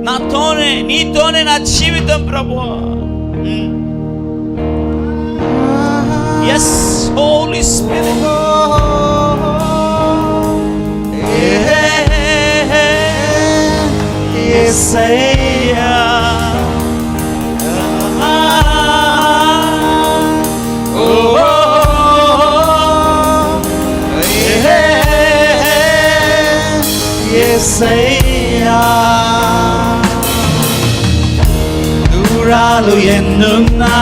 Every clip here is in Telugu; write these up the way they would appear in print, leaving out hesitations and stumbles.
నీతోనే నా జీవితం ప్రభువా. Yes, Holy Spirit. Yesaya. Yesaya. దూరాలు ఎన్నున్నా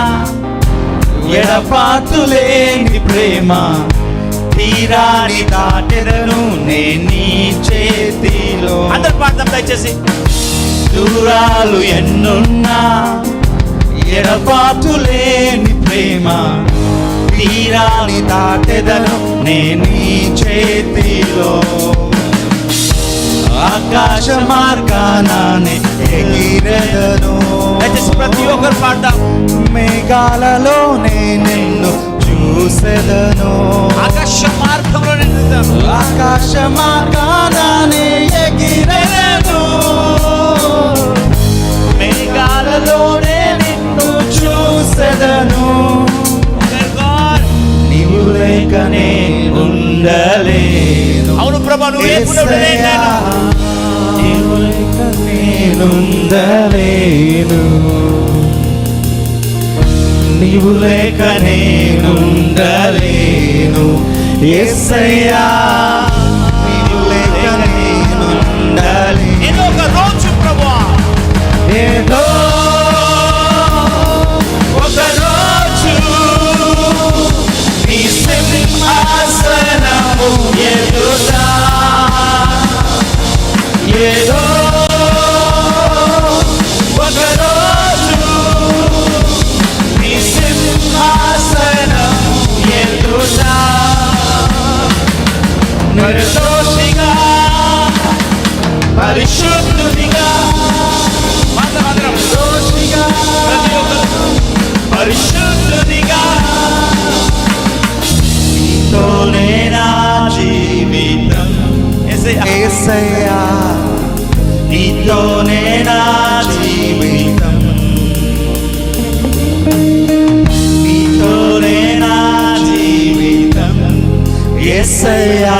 ఎడపాటులేని ప్రేమ తీరాని దాటెదను నీ చేతిలో. అందరు పాడతాం దయచేసి. దూరాలు ఎన్నున్నా ఎడపాటులేని ప్రేమ తీరాని దాటెదను నీ చేతిలో. ఆకాశ మార్గానే ఎగిరెదను. ప్రతి ఒక్కరు పాడతాం. మేఘాలలోనే నిన్ను చూసెదను. ఆకాశ మార్గానే ఎగిరెదను. మేఘాలలోనే నిన్ను చూసెదను. నీవు లేకనే ఉండలేను. అవును ప్రభా, నువ్వు నేనుండలేను. నీవు లేక నేనుండలేను. యేసయ్యా, నీవు లేక నేనుండలేను. ఏదో ఒక రోజు ప్రభువా, ఏదో ఒక రోజు నీ సింహాసనము ఎదుట, ఏదో ఒక రోజు నీ సింహాసనము ఎదుట నిర్దోషిగా పరిశుద్ధునిగా దోషిగా పరిశుద్ధునిగా నీతోనే నా జీవితం. యేసయ్యా, నీతోనే నా జీవితం. నీతోనే నా జీవితం. యేసయ్యా.